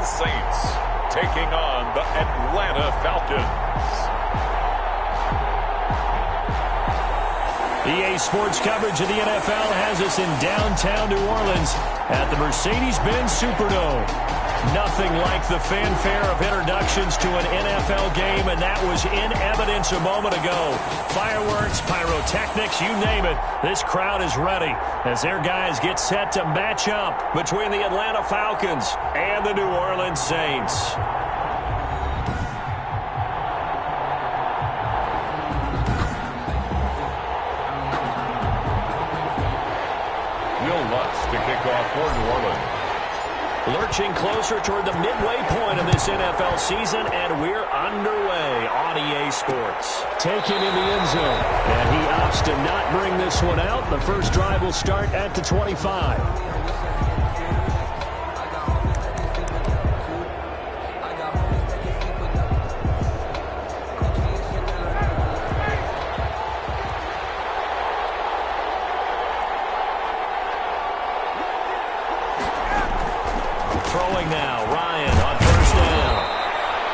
Orleans Saints taking on the Atlanta Falcons. EA Sports coverage of the NFL has us in downtown New Orleans at the Mercedes-Benz Superdome. Nothing like the fanfare of introductions to an NFL game, and that was in evidence a moment ago. Fireworks, pyrotechnics, you name it. This crowd is ready as their guys get set to match up between the Atlanta Falcons and the New Orleans Saints. To kick off for New Orleans. Lurching closer toward the midway point of this NFL season, and we're underway on EA Sports. Taken in the end zone, and he opts to not bring this one out. The first drive will start at the 25. Throwing now, Ryan on first down.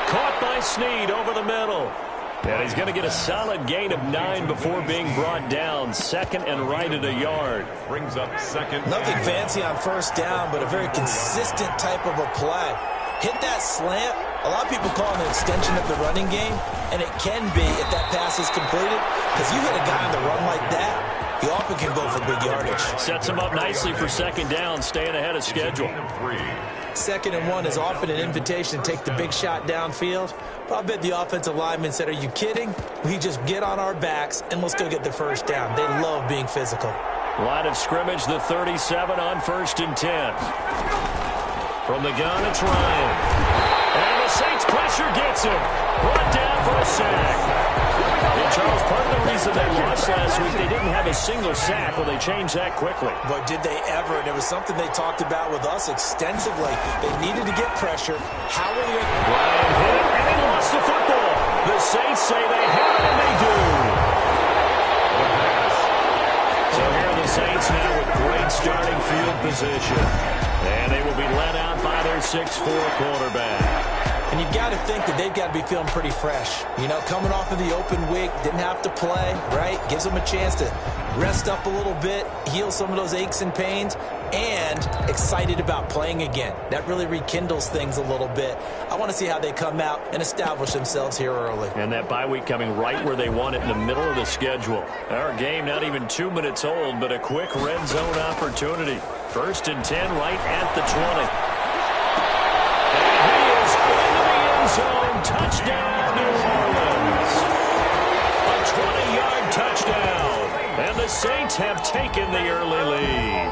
Caught by Snead over the middle. And he's going to get a solid gain of 9 before being brought down. Second and right at a yard. Brings up second. Nothing fancy on first down, but a very consistent type of a play. Hit that slant. A lot of people call it an extension of the running game, and it can be if that pass is completed, because you hit a guy on the run like that, he often can go for big yardage. Sets him up nicely for second down, staying ahead of schedule. Second and 1 is often an invitation to take the big shot downfield. But I bet the offensive lineman said, are you kidding? We just get on our backs and let's go get the first down. They love being physical. Line of scrimmage, the 37 on first and 10. From the gun, it's Ryan. And the Saints pressure gets him. Brought down for a sack. And Charles, part of the reason they lost last week, they didn't have a single sack. Well, they changed that quickly. But did they ever? And it was something they talked about with us extensively. They needed to get pressure. How were they? Ryan hit it, and they lost the football. The Saints say they have it, and they do. So here are the Saints now with great starting field position. And they will be led out by their 6'4" quarterback. And you've got to think that they've got to be feeling pretty fresh. You know, coming off of the open week, didn't have to play, right? Gives them a chance to rest up a little bit, heal some of those aches and pains, and excited about playing again. That really rekindles things a little bit. I want to see how they come out and establish themselves here early. And that bye week coming right where they want it, in the middle of the schedule. Our game not even 2 minutes old, but a quick red zone opportunity. First and 10 right at the 20. Zone touchdown, New Orleans. A 20-yard touchdown. And the Saints have taken the early lead.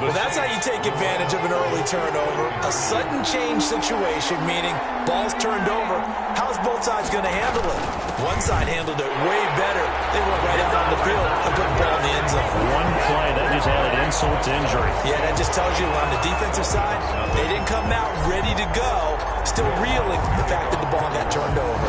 Well, that's how you take advantage of an early turnover. A sudden change situation, meaning ball's turned over. How's both sides going to handle it? One side handled it way better. They went right out on the field and put the ball in the end zone. One play, that just added insult to injury. Yeah, that just tells you on the defensive side, they didn't come out ready to go, still reeling from the fact that the ball got turned over.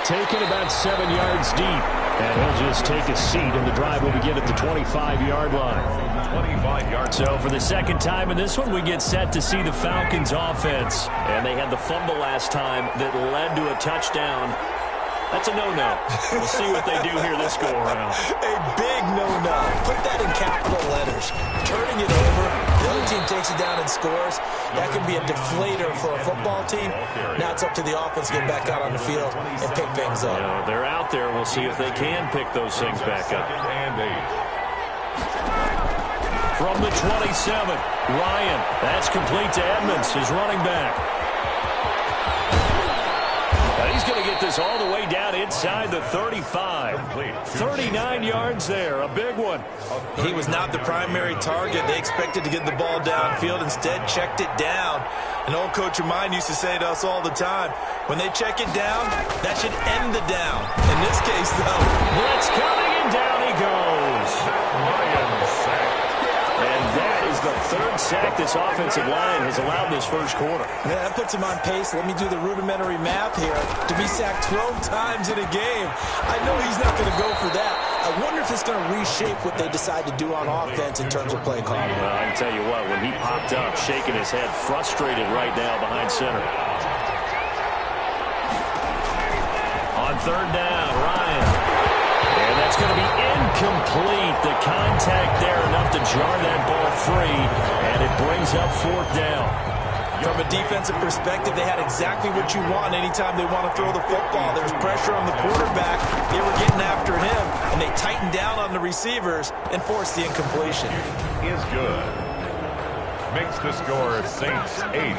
Taken about 7 yards deep. And he'll just take a seat, and the drive will begin at the 25-yard line. 25 yards. So for the second time in this one, we get set to see the Falcons offense. And they had the fumble last time that led to a touchdown. That's a no-no. We'll see what they do here this go-around. A big no-no. Put that in capital letters. Turning it over, the other team takes it down and scores. That can be a deflator for a football team. Now it's up to the offense to get back out on the field and pick things up. They're out there. We'll see if they can pick those things back up. From the 27, Ryan. That's complete to Edmonds, his running back. He's going to get this all the way down inside the 35. 39 yards there, a big one. He was not the primary target. They expected to get the ball downfield, instead checked it down. An old coach of mine used to say to us all the time, when they check it down, that should end the down. In this case, though, blitz coming, and down he goes. And that is the third sack this offensive line has allowed this first quarter. Man, that puts him on pace. Let me do the rudimentary math here. To be sacked 12 times in a game, I know he's not going to go for that. I wonder if it's going to reshape what they decide to do on offense in terms of play calling. Well, I can tell you what, when he popped up, shaking his head, frustrated right now behind center. On third down, Ryan. And that's going to be incomplete. The contact there enough to jar that ball free, and it brings up fourth down. From a defensive perspective, they had exactly what you want anytime they want to throw the football. There's pressure on the quarterback. They were getting after him, and they tightened down on the receivers and forced the incompletion. Is good. Makes the score Saints 8.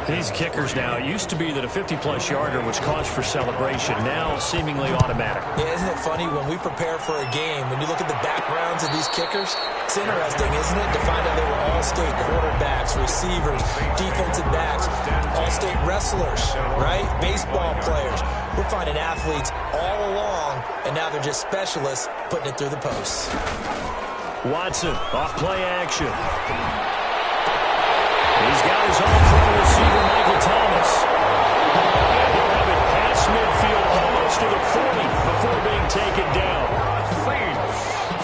These kickers now, it used to be that a 50-plus yarder was cause for celebration, now seemingly automatic. Yeah, isn't it funny when we prepare for a game, when you look at the backgrounds of these kickers, it's interesting, isn't it, to find out they were all-state quarterbacks, receivers, defensive backs, all-state wrestlers, right? Baseball players. We're finding athletes all along, and now they're just specialists putting it through the posts. Watson, off play action. He's got his own pro receiver, Michael Thomas. And he'll have it past midfield, almost to the 40 before being taken down.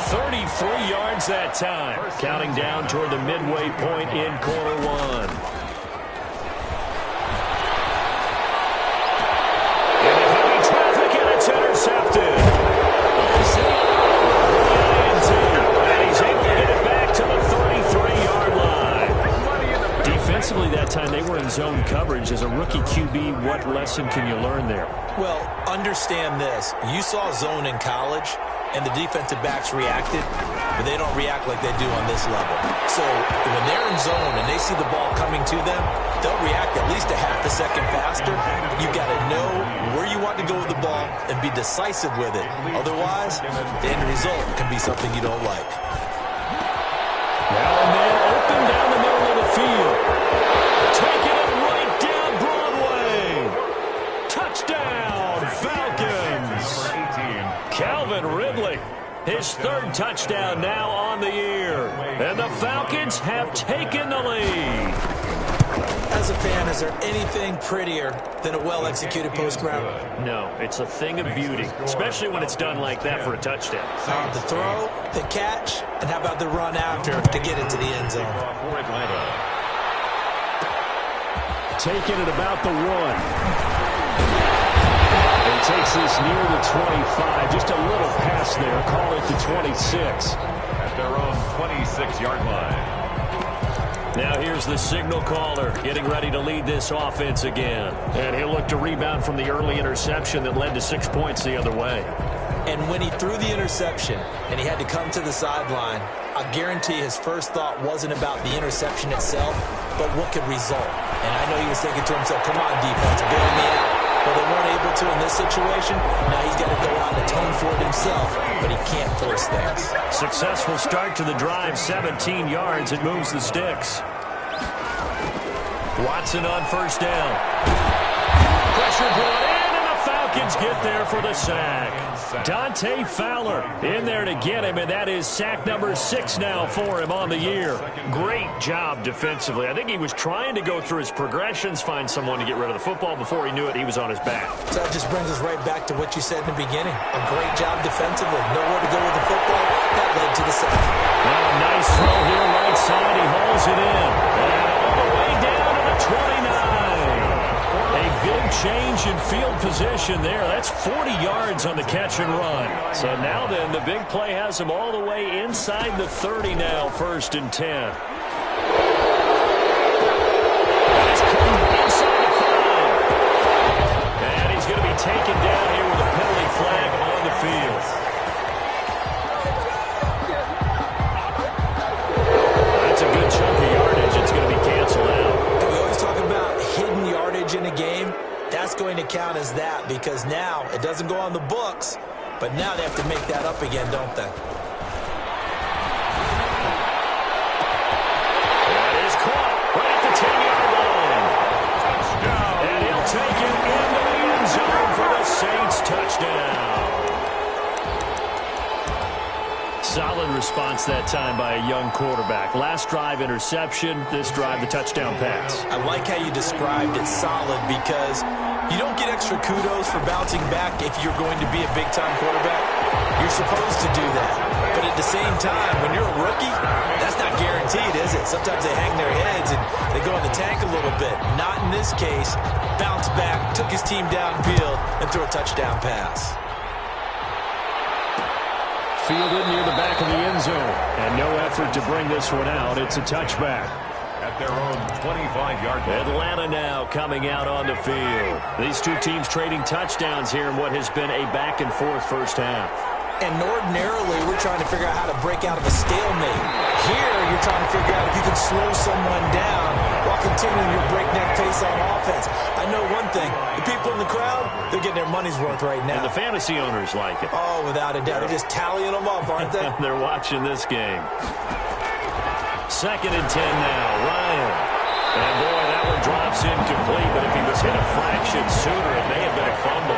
33 yards that time. Counting down toward the midway point in quarter one. Into heavy traffic, and it's intercepted. And he's able to get it back to the 33-yard line. Defensively that time, they were in zone coverage. As a rookie QB, what lesson can you learn there? Well, understand this. You saw zone in college, and the defensive backs reacted, but they don't react like they do on this level. So when they're in zone and they see the ball coming to them, they'll react at least a half a second faster. You've got to know where you want to go with the ball and be decisive with it. Otherwise, the end result can be something you don't like. Now a man open down the middle of the field. Taking it right down Broadway. Touchdown, Falcons. Calvin Ridley, his third touchdown now on the year. And the Falcons have taken the lead. As a fan, is there anything prettier than a well-executed post route? No, it's a thing of beauty, especially when it's done like that for a touchdown. The throw, the catch, and how about the run after to get into the end zone? Taking it about the 1. He takes this near the 25, just a little pass there, call it the 26. At their own 26-yard line. Now here's the signal caller getting ready to lead this offense again. And he'll look to rebound from the early interception that led to 6 points the other way. And when he threw the interception and he had to come to the sideline, I guarantee his first thought wasn't about the interception itself, but what could result. And I know he was thinking to himself, come on, defense, bail me out. Well, they weren't able to in this situation. Now he's got to go out and atone for it himself, but he can't force things. Successful start to the drive, 17 yards. It moves the sticks. Watson on first down. Pressure brought in, and the Falcons get there for the sack. Dante Fowler in there to get him, and that is sack number 6 now for him on the year. Great job defensively. I think he was trying to go through his progressions, find someone to get rid of the football. Before he knew it, he was on his back. So that just brings us right back to what you said in the beginning. A great job defensively. Nowhere to go with the football. That led to the sack. Well, a nice throw here right side. He hauls it in. And all the way down to the 29. A big change in field position there. That's 40 yards on the catch and run. So now then, the big play has him all the way inside the 30 now, 1st and 10. That's inside the 5. And he's going to be taken down here with a penalty flag on the field. That's a good chunk of yardage. It's going to be canceled out. We always talk about hidden yardage in a game. That's going to count as that because now it doesn't go on the books, but now they have to make that up again, don't they? That is caught right at the 10-yard line. Touchdown. And he'll take it into the end zone for the Saints touchdown. Solid response that time by a young quarterback. Last drive, interception. This drive, the touchdown pass. I like how you described it solid because you don't get extra kudos for bouncing back if you're going to be a big-time quarterback. You're supposed to do that. But at the same time, when you're a rookie, that's not guaranteed, is it? Sometimes they hang their heads and they go in the tank a little bit. Not in this case. Bounced back, took his team downfield, and threw a touchdown pass. Fielded near the back of the end zone. And no effort to bring this one out. It's a touchback. At their own 25-yard line. Atlanta now coming out on the field. These two teams trading touchdowns here in what has been a back-and-forth first half. And ordinarily, we're trying to figure out how to break out of a stalemate. Here, you're trying to figure out if you can slow someone down while continuing your breakneck pace on offense. I know one thing. The people in the crowd, they're getting their money's worth right now. And the fantasy owners like it. Oh, without a doubt. They're just tallying them up, aren't they? They're watching this game. 2nd and 10 now. Ryan. And, boy, that one drops incomplete. But if he was hit a fraction sooner, it may have been a fumble.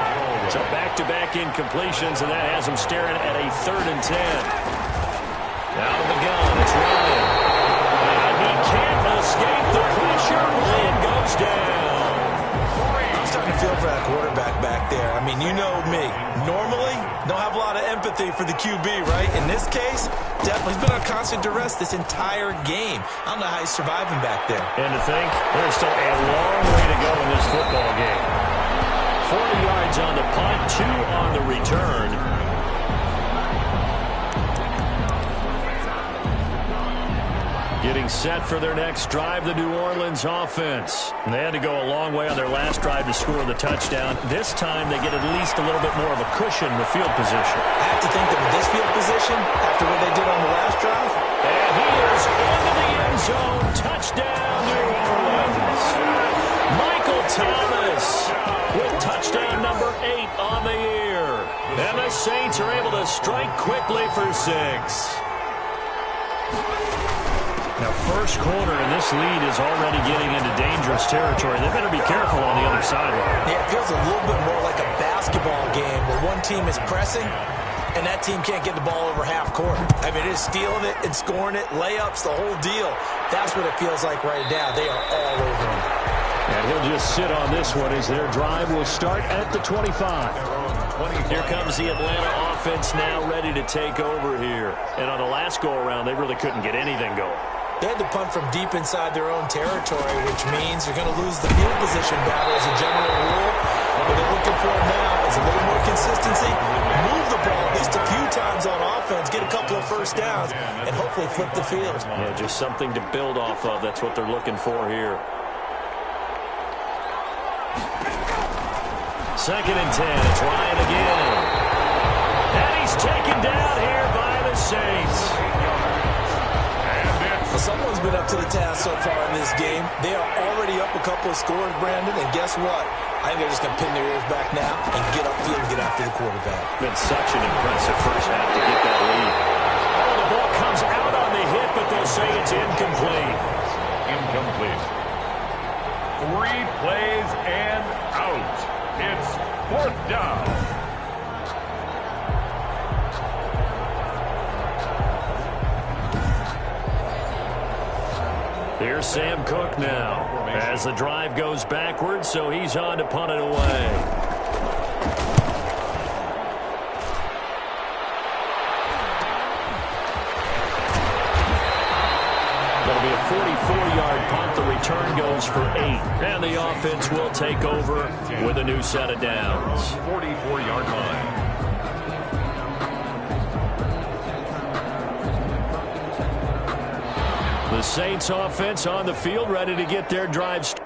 So back-to-back incompletions, and that has him staring at a 3rd and 10. Out of the gun, it's Ryan. And he can't escape the pressure. Ryan goes down. I'm starting to feel for that quarterback back there. I mean, you know me. Normally, don't have a lot of empathy for the QB, right? In this case, definitely he's been on constant duress this entire game. I don't know how he's surviving back there. And to think, there's still a long way to go in this football game. 40 yards on the punt, 2 on the return. Getting set for their next drive, the New Orleans offense. And they had to go a long way on their last drive to score the touchdown. This time, they get at least a little bit more of a cushion in the field position. I have to think that with this field position, after what they did on the last drive. And he is into the end zone. Touchdown, New Orleans. Michael Thomas with touchdown number 8 on the year. And the Saints are able to strike quickly for 6. Now, first quarter, and this lead is already getting into dangerous territory. They better be careful on the other sideline. Yeah, it feels a little bit more like a basketball game where one team is pressing and that team can't get the ball over half court. I mean, it's stealing it and scoring it, layups, the whole deal. That's what it feels like right now. They are all over him. And he'll just sit on this one as their drive will start at the 25. Here comes the Atlanta offense now ready to take over here. And on the last go-around, they really couldn't get anything going. They had to punt from deep inside their own territory, which means you're going to lose the field position battle as a general rule. What they're looking for now is a little more consistency, move the ball at least a few times on offense, get a couple of first downs, and hopefully flip the field. Yeah, just something to build off of. That's what they're looking for here. 2nd and 10. It's Ryan again. And he's taken down here by the Saints. Someone's been up to the task so far in this game. They are already up a couple of scores, Brandon, and guess what? I think they're just going to pin their ears back now and get upfield and get after the quarterback. Been such an impressive first half to get that lead. Oh, the ball comes out on the hit, but they'll say it's incomplete. Incomplete. 3 plays and out. It's 4th down. Here's Sam Cook now as the drive goes backwards, so he's on to punt it away. That'll be a 44-yard punt. The return goes for 8. And the offense will take over with a new set of downs. 44-yard line. The Saints offense on the field, ready to get their drive started.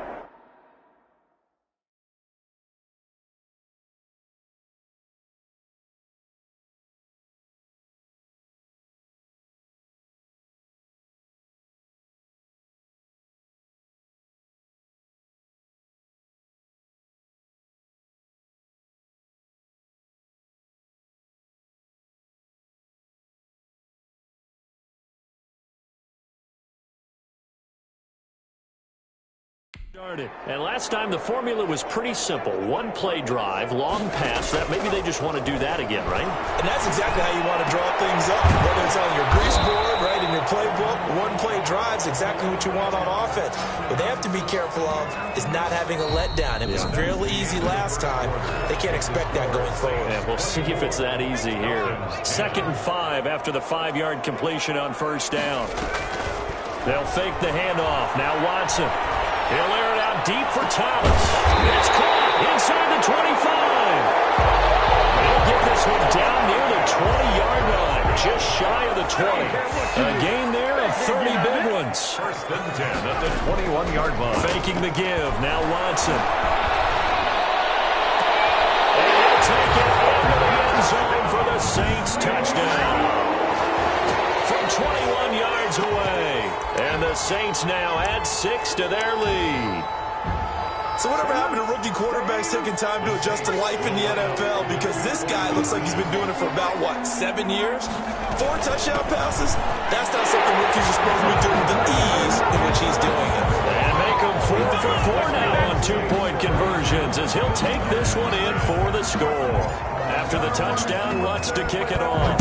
And last time the formula was pretty simple. One play drive, long pass. That maybe they just want to do that again, right? And that's exactly how you want to draw things up. Whether it's on your grease board, right, in your playbook, one play drive is exactly what you want on offense. What they have to be careful of is not having a letdown. It was really easy last time. They can't expect that going forward. Yeah, we'll see if it's that easy here. 2nd and 5 after the 5-yard completion on first down. They'll fake the handoff. Now Watson. He'll air it out deep for Thomas. It's caught inside the 25. He'll get this one down near the 20-yard line, just shy of the 20. A gain there of 30 big ones. 1st and 10 at the 21-yard line. Faking the give. Now Watson. And he'll take it into the end zone for the Saints touchdown. From 21 yards away. And the Saints now add 6 to their lead. So whatever happened to rookie quarterbacks taking time to adjust to life in the NFL? Because this guy looks like he's been doing it for about, 7 years? 4 touchdown passes? That's not something rookies are supposed to be doing with the ease in which he's doing it. And make him 4 for 4 now on 2-point conversions as he'll take this one in for the score. After the touchdown, wants to kick it off.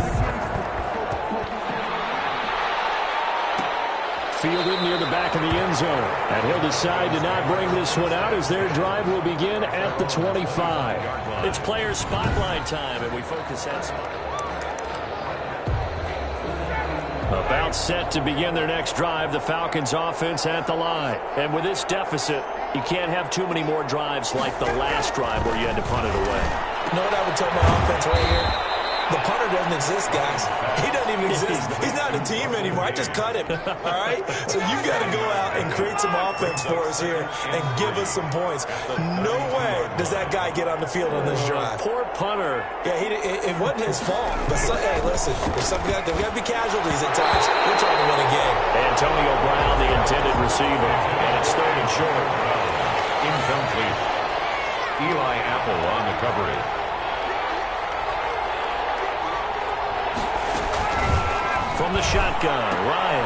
Fielded near the back of the end zone. And he'll decide to not bring this one out as their drive will begin at the 25. It's player spotlight time, and we focus that spot. About set to begin their next drive, the Falcons offense at the line. And with this deficit, you can't have too many more drives like the last drive where you had to punt it away. You know what I would tell my offense right here? The punter doesn't exist, guys. He doesn't even exist. He's not a team anymore. I just cut him, all right? So you got to go out and create some offense for us here and give us some points. No way does that guy get on the field on this drive. Poor punter. Yeah, it wasn't his fault. But, hey, listen, there's got to be casualties at times. We're trying to win a game. Antonio Brown, the intended receiver, and it's 3rd and short. Incomplete. Eli Apple on the coverage. From the shotgun, Ryan.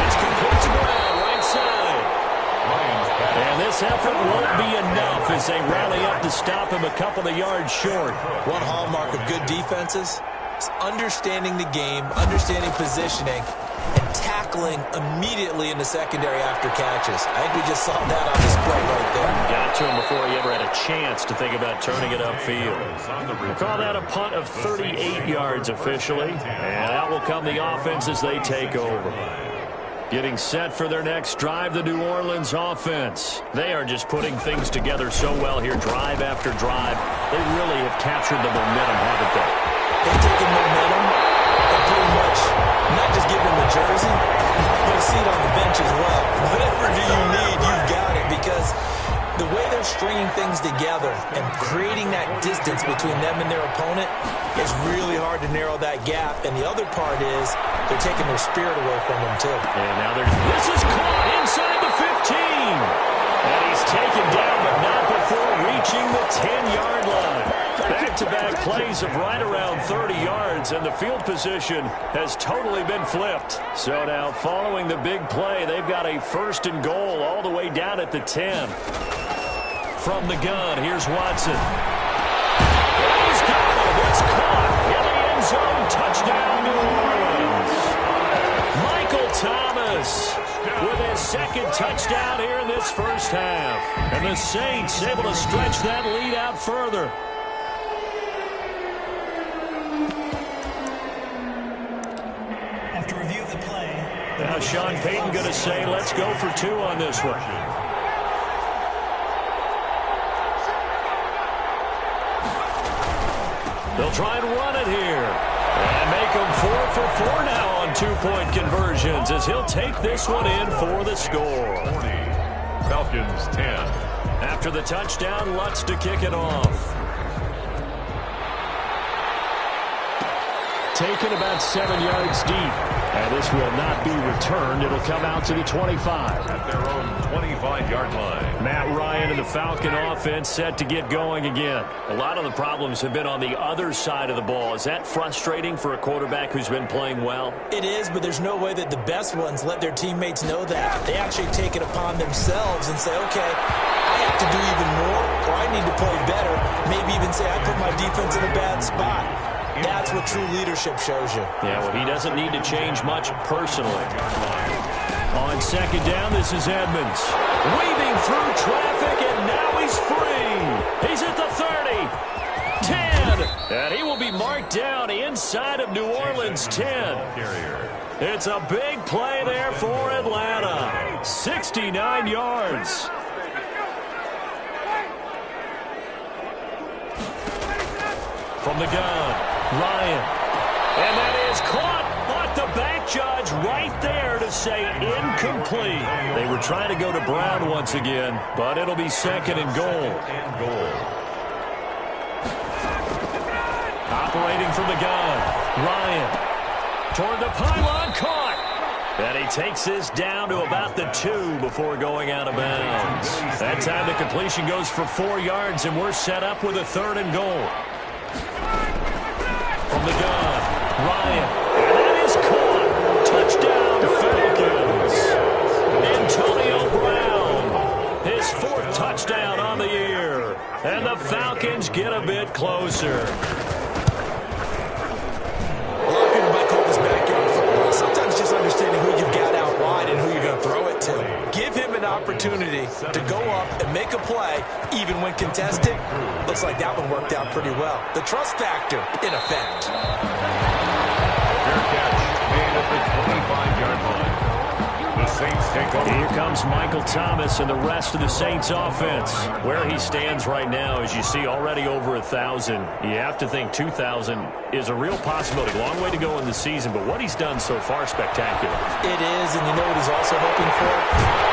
It's complete to Brown, right side. And this effort won't be enough as they rally up to stop him a couple of yards short. One hallmark of good defenses is understanding the game, understanding positioning, and tackling immediately in the secondary after catches. I think we just saw that on display right there. Got to him before he ever had a chance to think about turning it upfield. We'll call that a punt of 38 yards officially, and out will come the offense as they take over. Getting set for their next drive, the New Orleans offense. They are just putting things together so well here, drive after drive. They really have captured the momentum, haven't they? They've taken momentum and pretty much not just give them the jersey, but a seat on the bench as well. Whatever do you need, you've got it, because the way they're stringing things together and creating that distance between them and their opponent is really hard to narrow that gap. And the other part is they're taking their spirit away from them, too. And now this is caught inside the 15. And he's taken down, but not before reaching the 10-yard line. Back-to-back plays of right around 30 yards, and the field position has totally been flipped. So now, following the big play, they've got a 1st and goal all the way down at the 10. From the gun, here's Watson. He's got it. It's caught in the end zone. Touchdown, New Orleans. Michael Thomas with his 2nd touchdown here in this first half. And the Saints able to stretch that lead out further. After review of the play. Now Sean Payton going to say, let's go for 2 on this one. They'll try and run it here. And make them 4 for 4 now on 2-point conversions as he'll take this one in for the score. 40. Falcons 10. After the touchdown, Lutz to kick it off. Taken about 7 yards deep. And this will not be returned. It'll come out to the 25. At their own 25-yard line. Matt Ryan and the Falcon offense set to get going again. A lot of the problems have been on the other side of the ball. Is that frustrating for a quarterback who's been playing well? It is, but there's no way that the best ones let their teammates know that. They actually take it upon themselves and say, okay, I have to do even more, or I need to play better. Maybe even say I put my defense in a bad spot. That's what true leadership shows you. Yeah, well, he doesn't need to change much personally. On second down, this is Edmonds. Weaving through traffic, and now he's free. He's at the 30, 10, and he will be marked down inside of New Orleans 10. It's a big play there for Atlanta. 69 yards. From the gun. Ryan. And that is caught, but the back judge right there to say incomplete. They were trying to go to Brown once again, but it'll be second and goal. Operating from the gun. Ryan. Toward the pylon, caught. And he takes this down to about the 2 before going out of bounds. That time the completion goes for 4 yards, and we're set up with a 3rd and goal. From the gun, Ryan, and that is caught. Touchdown, Falcons. Antonio Brown, his 4th touchdown on the year. And the Falcons get a bit closer. A lot of people might call this backyard football. Sometimes just understanding who you've got out wide and who you're going to throw it to. Give him an opportunity to go up and make a play, even when contested. Looks like that one worked out pretty well. The trust factor in effect. Fair catch made at the 25-yard line. The Saints take over. Here comes Michael Thomas and the rest of the Saints offense. Where he stands right now, as you see, already over 1,000. You have to think 2,000 is a real possibility. Long way to go in the season, but what he's done so far, spectacular. It is, and you know what he's also hoping for?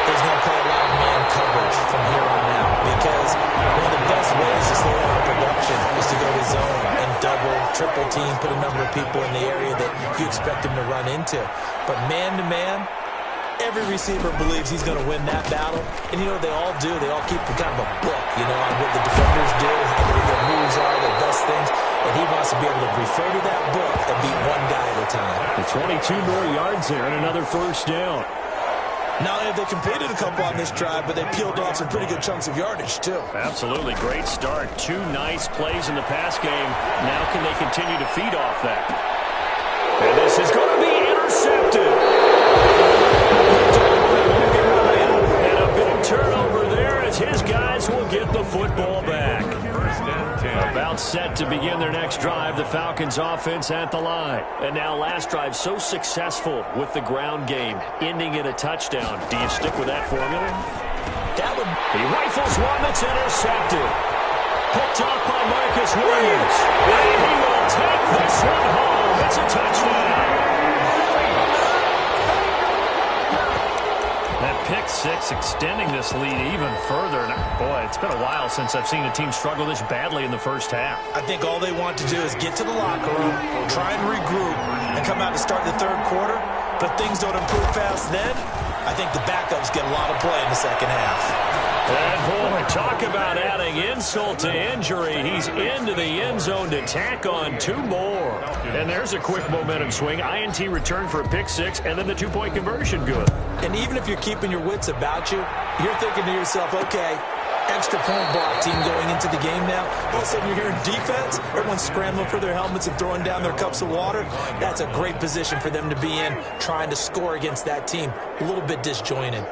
He's going to play a lot of man coverage from here on out, because one of the best ways to slow down production is to go to zone and double, triple team, put a number of people in the area that you expect him to run into. But man-to-man, every receiver believes he's going to win that battle. And you know what they all do? They all keep kind of a book, you know, on what the defenders do, how their moves are, their best things. And he wants to be able to refer to that book and beat one guy at a time. The 22 more yards there and another 1st down. Not only have they completed a couple on this drive, but they peeled off some pretty good chunks of yardage, too. Absolutely. Great start. 2 nice plays in the pass game. Now can they continue to feed off that? And this is going to be intercepted. And a big turnover there as his guys will get the football back. 1st and 10. About set to begin their next drive, the Falcons offense at the line. And now last drive so successful with the ground game, ending in a touchdown. Do you stick with that formula? He rifles one that's intercepted. Picked off by Marcus Williams. And he will take this one home. It's a touchdown. That pick six extending this lead even further. And boy, it's been a while since I've seen a team struggle this badly in the first half. I think all they want to do is get to the locker room, try and regroup, and come out to start the 3rd quarter. But things don't improve fast then. I think the backups get a lot of play in the second half. And boy, talk about adding insult to injury. He's into the end zone to tack on 2 more. And there's a quick momentum swing. INT return for a pick 6, and then the 2-point conversion good. And even if you're keeping your wits about you, you're thinking to yourself, okay, extra point block team going into the game now. All of a sudden you're hearing defense. Everyone's scrambling for their helmets and throwing down their cups of water. That's a great position for them to be in, trying to score against that team. A little bit disjointed.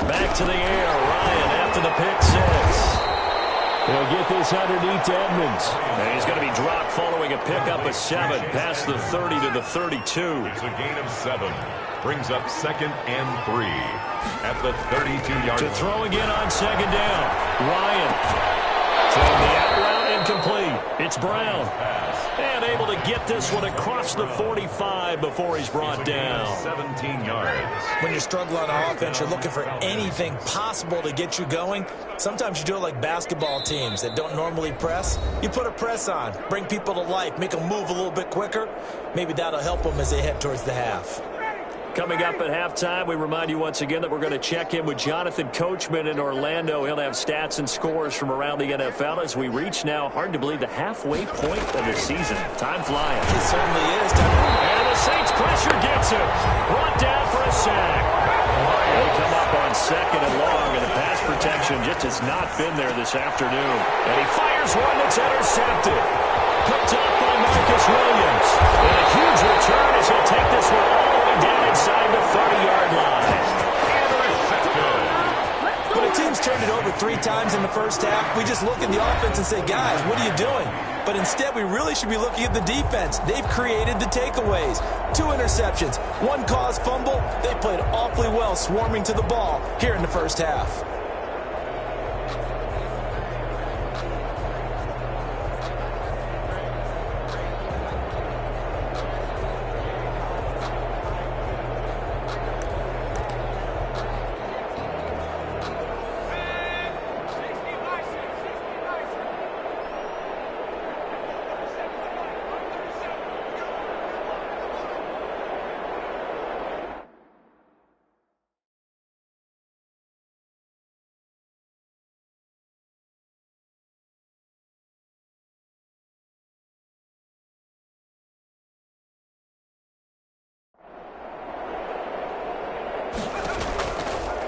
Back to the air, Ryan after the pick 6. He'll get this underneath to Edmonds. And he's going to be dropped following a pickup of 7 past the 30 to the 32. It's a gain of 7. Brings up 2nd and 3 at the 32-yard line. To throw again on 2nd down. Ryan. From the out route, incomplete. It's Brown. And able to get this one across the 45 before he's brought down. 17 yards. When you're struggling on offense, you're looking for anything possible to get you going. Sometimes you do it like basketball teams that don't normally press. You put a press on, bring people to life, make them move a little bit quicker. Maybe that'll help them as they head towards the half. Coming up at halftime, we remind you once again that we're going to check in with Jonathan Coachman in Orlando. He'll have stats and scores from around the NFL as we reach now, hard to believe, the halfway point of the season. Time flying. It certainly is. And the Saints pressure gets him. Brought down for a sack. They come up on second and long, and the pass protection just has not been there this afternoon. And he fires one that's intercepted. Picked up by Marcus Williams. And a huge return as he'll take this one all the way down inside the 30-yard line. When a team's turned it over 3 times in the first half, we just look at the offense and say, guys, what are you doing? But instead, we really should be looking at the defense. They've created the takeaways. 2 interceptions, 1 caused fumble. They played awfully well swarming to the ball here in the first half.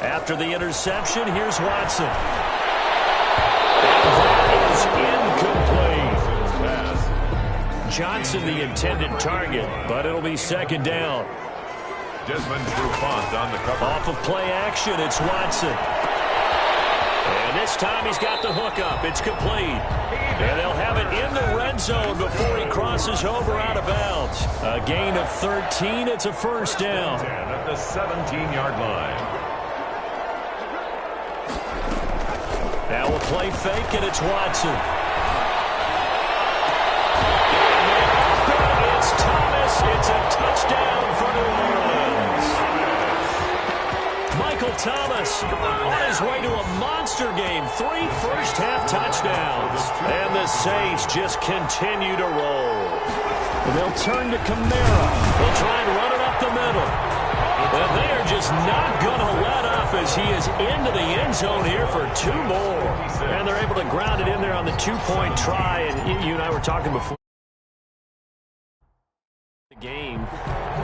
After the interception, here's Watson. And that is incomplete. Johnson the intended target, but it'll be second down. Desmond Trufant on the cover. Off of play action, it's Watson. And this time he's got the hook up. It's complete. And they'll have it in the red zone before he crosses over out of bounds. A gain of 13. It's a first down. 10 at the 17-yard line. Now we'll play fake, and it's Watson. It's Thomas. It's a touchdown for New Orleans. Michael Thomas on his way to a monster game. 3 first-half touchdowns. And the Saints just continue to roll. They'll turn to Kamara. They'll try and run it up the middle. And they are just not going to let up as he is into the end zone here for 2 more. And they're able to ground it in there on the 2-point try. And you and I were talking before the game.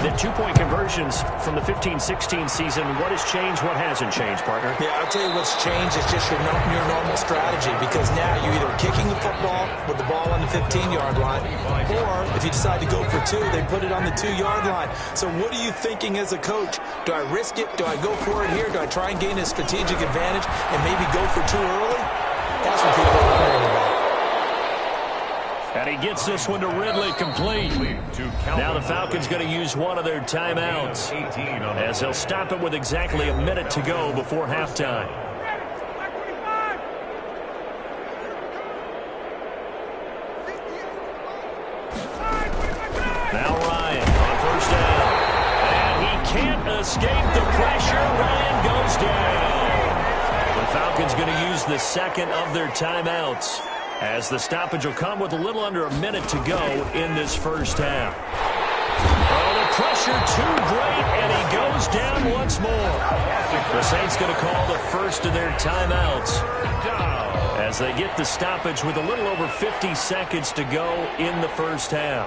The 2-point conversions from the 15-16 season, what has changed, what hasn't changed, partner? Yeah, I'll tell you what's changed is just your normal strategy, because now you're either kicking the football with the ball on the 15-yard line, or if you decide to go for 2, they put it on the 2-yard line. So what are you thinking as a coach? Do I risk it? Do I go for it here? Do I try and gain a strategic advantage and maybe go for 2 early? That's what people are worrying about. And he gets this one to Ridley, complete. Now the Falcons going to use one of their timeouts as they'll stop it with exactly a minute to go before halftime. Now Ryan on first down. And he can't escape the pressure. Ryan goes down. The Falcons going to use the second of their timeouts, as the stoppage will come with a little under a minute to go in this first half. Oh, the pressure too great, and he goes down once more. The Saints going to call the first of their timeouts as they get the stoppage with a little over 50 seconds to go in the first half.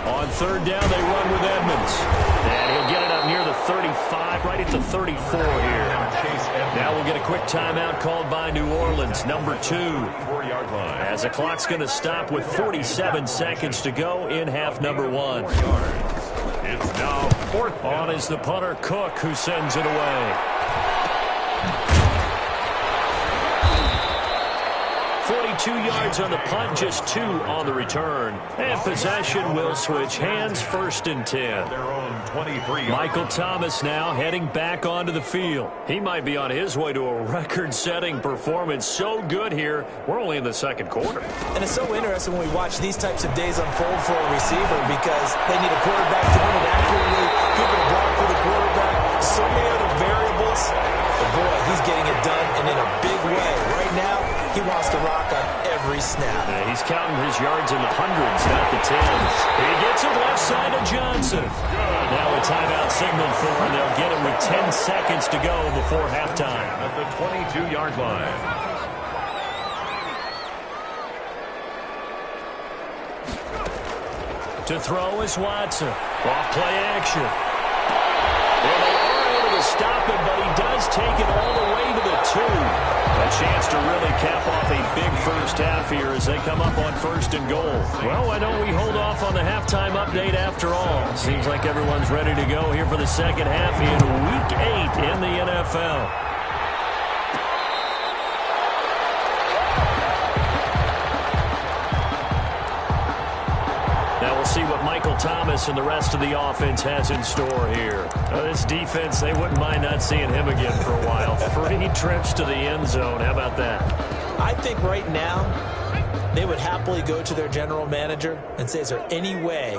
On third down, they run with Edmonds. And he'll get it up near the 35, right at the 34 here. Now we'll get a quick timeout called by New Orleans, number 2. As the clock's going to stop with 47 seconds to go in half number 1. It's now 4th down. On is the punter, Cook, who sends it away. 22 yards on the punt, just 2 on the return. And possession will switch hands, 1st and 10. Their own 23. Michael Thomas now heading back onto the field. He might be on his way to a record-setting performance. So good here. We're only in the 2nd quarter. And it's so interesting when we watch these types of days unfold for a receiver because they need a quarterback throwing it accurately, people to block for the quarterback, so many other variables. But boy, he's getting it done and in a big way. Right now, he wants to rock on every snap. He's counting his yards in the hundreds, not the tens. He gets it left side of Johnson. Now a timeout signaled for, and they'll get it with 10 seconds to go before halftime. At the 22-yard line. To throw is Watson. Off play action. Well, they are able to stop him, but he does take it all the way to the 2. A chance to really cap off a big first half here as they come up on 1st and goal. Well, why don't we hold off on the halftime update after all? Seems like everyone's ready to go here for the second half in Week 8 in the NFL. See what Michael Thomas and the rest of the offense has in store here. This defense, they wouldn't mind not seeing him again for a while. 3 trips to the end zone. How about that? I think right now they would happily go to their general manager and say, is there any way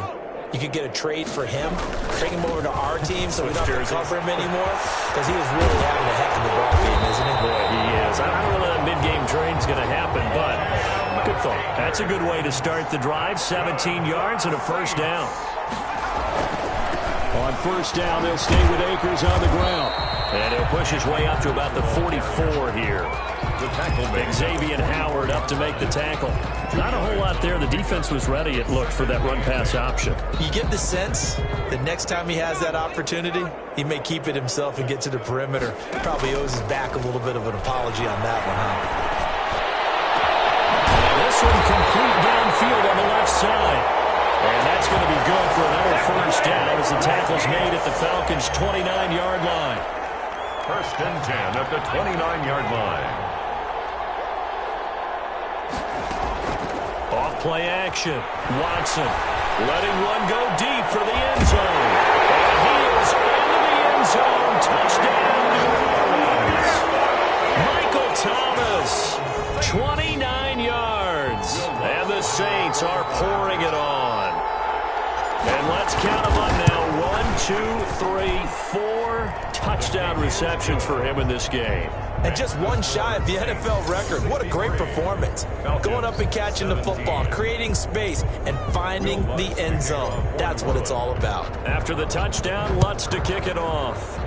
you could get a trade for him, bring him over to our team so we don't have to cover him anymore? Because he is really having a heck of a ball game, isn't he? Boy, he is. I don't know that mid-game trade's going to happen, but good thought. That's a good way to start the drive. 17 yards and a 1st down. On 1st down, they'll stay with Akers on the ground. And he'll push his way up to about the 44 here. The tackle man. Xavier Howard up to make the tackle. Not a whole lot there. The defense was ready, it looked, for that run-pass option. You get the sense that next time he has that opportunity, he may keep it himself and get to the perimeter. Probably owes his back a little bit of an apology on that one, huh? This one complete downfield on the left side. And that's going to be good for another 1st down as the tackle's made at the Falcons' 29-yard line. 1st and 10 at the 29-yard line. Off play action. Watson letting one go deep for the end zone. And he is into the end zone. Touchdown, New Orleans. Michael Thomas, 29 yards. And the Saints are pouring it on. And let's count them up now. 1, 2, 3, 4 touchdown receptions for him in this game. And just one shy of the NFL record. What a great performance. Going up and catching the football, creating space, and finding the end zone. That's what it's all about. After the touchdown, Lutz to kick it off.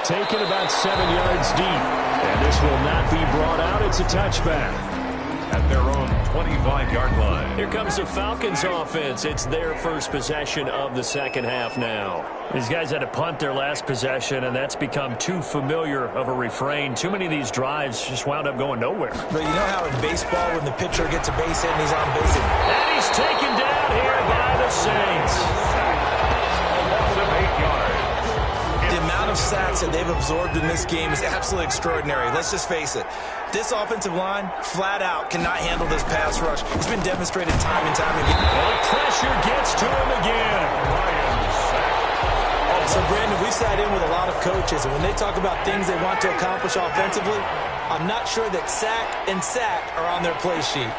Taken about 7 yards deep. And this will not be brought out. It's a touchback. At their own 25-yard line. Here comes the Falcons offense. It's their first possession of the second half now. These guys had to punt their last possession, and that's become too familiar of a refrain. Too many of these drives just wound up going nowhere. But you know how in baseball, when the pitcher gets a base hit and he's on base hit? And he's taken down here by the Saints. A loss of 8 yards. The amount of sacks that they've absorbed in this game is absolutely extraordinary. Let's just face it. This offensive line, flat out, cannot handle this pass rush. It's been demonstrated time and time again. Well, pressure gets to him again. So, Brandon, we sat in with a lot of coaches, and when they talk about things they want to accomplish offensively, I'm not sure that sack and sack are on their play sheet.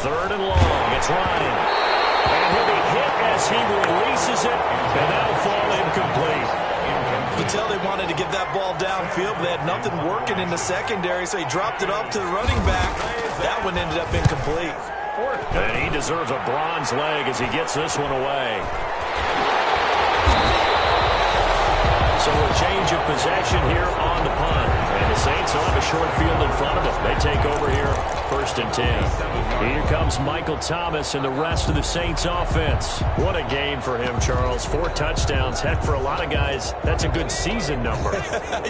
Third and long. It's Ryan. And he'll be hit as he releases it, and that'll fall incomplete. You can tell they wanted to get that ball downfield, but they had nothing working in the secondary, so he dropped it up to the running back. That one ended up incomplete. And he deserves a bronze leg as he gets this one away. So a change of possession here on the punt. And The Saints will have a short field in front of them. They take over here, 1st and 10. Here comes Michael Thomas and the rest of the Saints offense. What a game for him, Charles. 4 touchdowns. Heck, for a lot of guys, that's a good season number.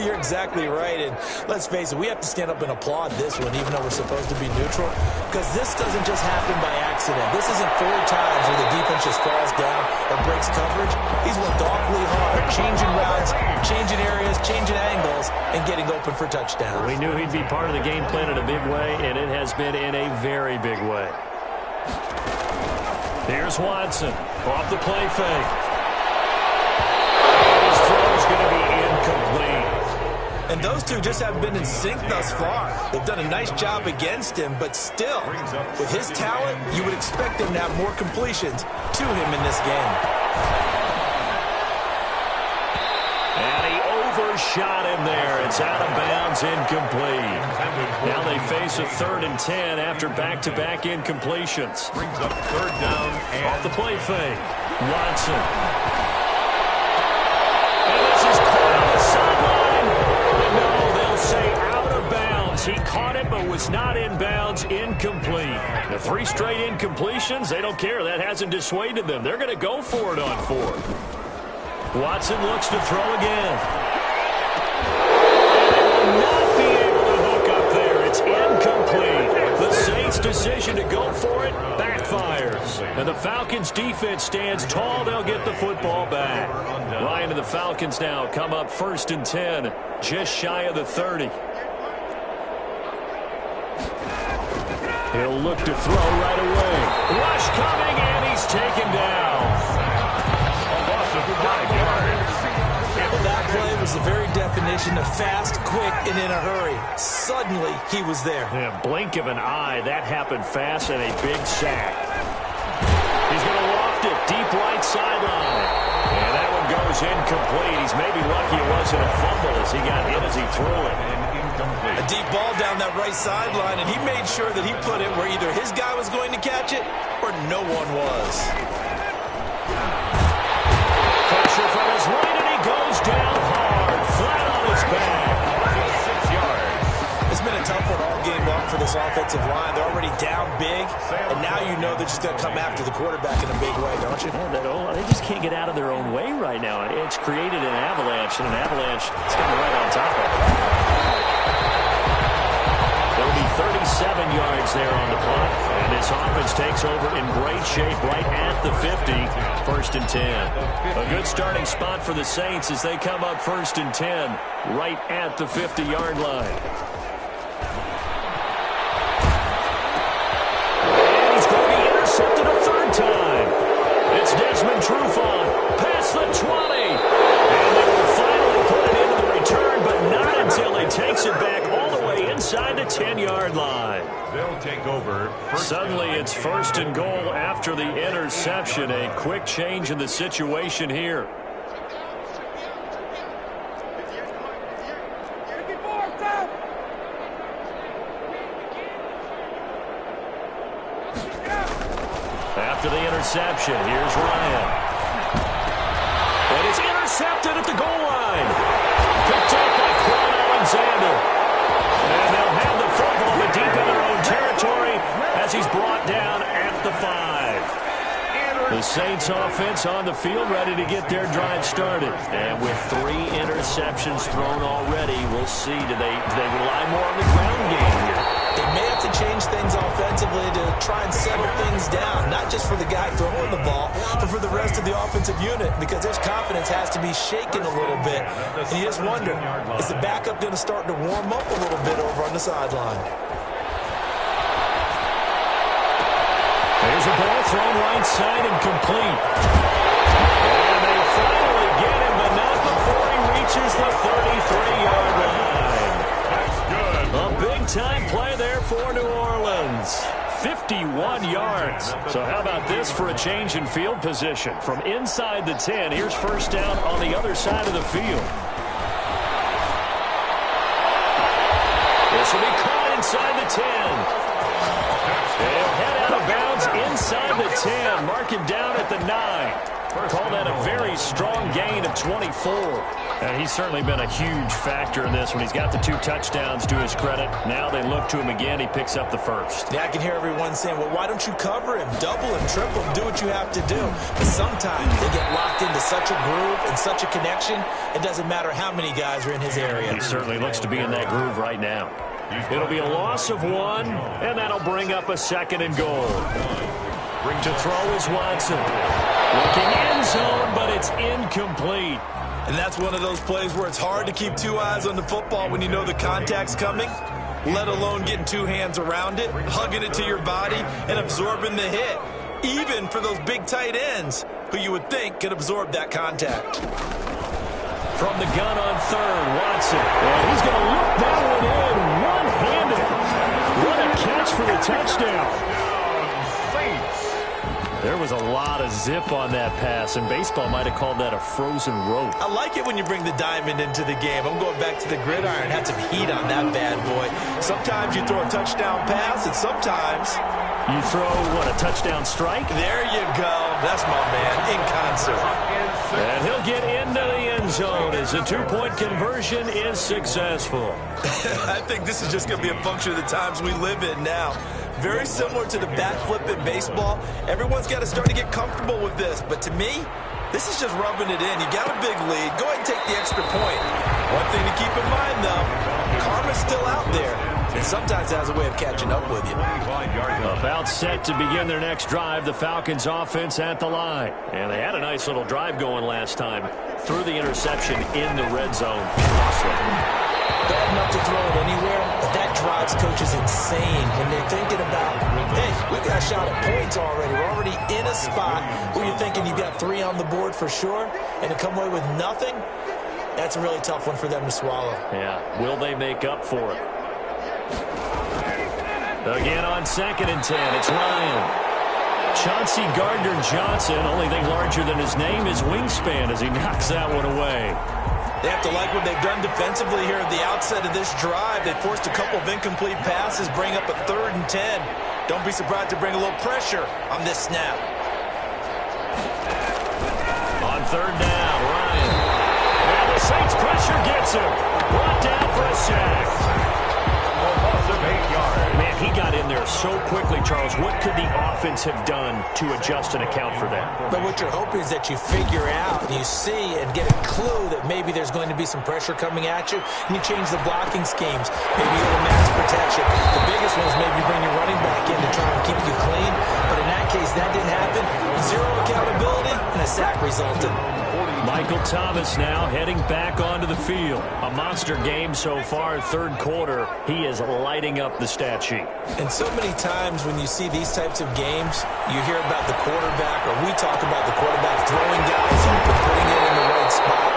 You're exactly right. And let's face it, we have to stand up and applaud this one, even though we're supposed to be neutral, because this doesn't just happen by accident. This isn't 4 times where the defense just falls down or breaks coverage. He's worked awfully hard, changing routes, changing areas, changing angles, and getting open for touchdowns. We knew he'd be part of the game plan in a big way, and it has been in a very big way. Here's Watson off the play fake. His throw's going to be incomplete. And those two just haven't been in sync thus far. They've done a nice job against him, but still, with his talent, you would expect him to have more completions to him in this game. And he overshot him there. It's out of bounds, incomplete. Now they face a 3rd and 10 after back-to-back incompletions. Brings up 3rd down and off the play fake. Watson. And this is caught on the sideline. No, they'll say out of bounds. He caught it but was not in bounds, incomplete. The 3 straight incompletions, they don't care. That hasn't dissuaded them. They're going to go for it on 4th. Watson looks to throw again. And they will not be able to hook up there. It's incomplete. The Saints' decision to go for it backfires. And the Falcons' defense stands tall. They'll get the football back. Ryan and the Falcons now come up 1st and 10, just shy of the 30. He'll look to throw right away. Rush coming, and he's taken down. Well, that play was the very definition of fast, quick, and in a hurry. Suddenly, he was there. Yeah, blink of an eye. That happened fast and a big sack. He's going to loft it deep right sideline. And that one goes incomplete. He's maybe lucky it wasn't a fumble as he got hit as he threw it. A deep ball down that right sideline, and he made sure that he put it where either his guy was going to catch it or no one was. Pressure from his right, and he goes down hard, flat on his back. 6 yards. It's been a tough one all game long for this offensive line. They're already down big, and now you know they're just going to come after the quarterback in a big way, don't you? Yeah, they just can't get out of their own way right now. It's created an avalanche, and an avalanche is coming right on top of it. There'll be 37 yards there on the punt, and this offense takes over in great shape right at the 50, 1st and 10. A good starting spot for the Saints as they come up 1st and 10, right at the 50-yard line. And he's going to be intercepted a 3rd time. It's Desmond Trufant, past the 20. And they will finally put it into the return, but not until he takes it back all the way inside the 10-yard line. They'll take over. Suddenly it's 1st and goal after the interception. A quick change in the situation here. After the interception, here's Ryan. And it's intercepted at the goal line. Picked up by Quan Alexander. And they'll have the football but deep in their own territory as he's brought down at the 5. The Saints offense on the field ready to get their drive started. And with 3 interceptions thrown already, we'll see. Do they rely more on the ground game here? They may have to change things offensively to try and settle things down, not just for the guy throwing the ball, but for the rest of the offensive unit, because their confidence has to be shaken a little bit. And you just wonder, is the backup going to start to warm up a little bit over on the sideline? There's a ball thrown right side and complete. And they finally get him, but not before he reaches the 33-yard line. That's good. A big-time play there for New Orleans. 51 yards. So how about this for a change in field position? From inside the 10, here's 1st down on the other side of the field. This will be caught inside the 10. They'll head out of bounds inside the 10. Mark him down at the 9. Call that a very strong gain of 24. And he's certainly been a huge factor in this when he's got the 2 touchdowns to his credit. Now they look to him again. He picks up the first. Yeah, I can hear everyone saying, well, why don't you cover him? Double him, triple him, do what you have to do. But sometimes they get locked into such a groove and such a connection, it doesn't matter how many guys are in his area. He certainly looks to be in that groove right now. It'll be a loss of 1, and that'll bring up a 2nd and goal. To throw is Watson. Looking end zone, but it's incomplete. And that's one of those plays where it's hard to keep 2 eyes on the football when you know the contact's coming, let alone getting 2 hands around it, hugging it to your body, and absorbing the hit, even for those big tight ends who you would think could absorb that contact. From the gun on 3rd, Watson. And he's going to lift that one in one-handed. What a catch for the touchdown. There was a lot of zip on that pass, and baseball might have called that a frozen rope. I like it when you bring the diamond into the game. I'm going back to the gridiron. Had some heat on that bad boy. Sometimes you throw a touchdown pass, and sometimes you throw, what, a touchdown strike? There you go. That's my man, in concert. And he'll get into the end zone as the 2-point conversion is successful. I think this is just going to be a function of the times we live in now. Very similar to the bat flip in baseball. Everyone's got to start to get comfortable with this. But to me, this is just rubbing it in. You got a big lead. Go ahead and take the extra point. One thing to keep in mind, though, karma's still out there. And sometimes has a way of catching up with you. About set to begin their next drive, the Falcons offense at the line. And they had a nice little drive going last time. Threw the interception in the red zone. Bad enough to throw it anywhere, but that drives coaches insane when they're thinking about, hey, we got a shot at points already. We're already in a spot where you're thinking you got 3 on the board for sure, and to come away with nothing, that's a really tough one for them to swallow. Yeah, will they make up for it? Again on 2nd and 10, it's Ryan. Chauncey Gardner-Johnson, only thing larger than his name is wingspan as he knocks that one away. They have to like what they've done defensively here at the outset of this drive. They forced a couple of incomplete passes, bring up a 3rd and 10. Don't be surprised to bring a little pressure on this snap. On 3rd down, Ryan. And the Saints pressure gets him. Brought down for a sack. Offensive 8 yards. Man, he got in there so quickly, Charles. What could the offense have done to adjust and account for that? But what you're hoping is that you figure out and you see and get a clue that maybe there's going to be some pressure coming at you, and you change the blocking schemes. Maybe a little max protection. The biggest one is maybe bring your running back in to try and keep you clean. But in that case, that didn't happen. 0 accountability, and a sack resulted. Michael Thomas now heading back onto the field. A monster game so far, 3rd quarter. He is lighting up the stat sheet. And so many times when you see these types of games, you hear about the quarterback, or we talk about the quarterback throwing guys open, putting it in the right spot.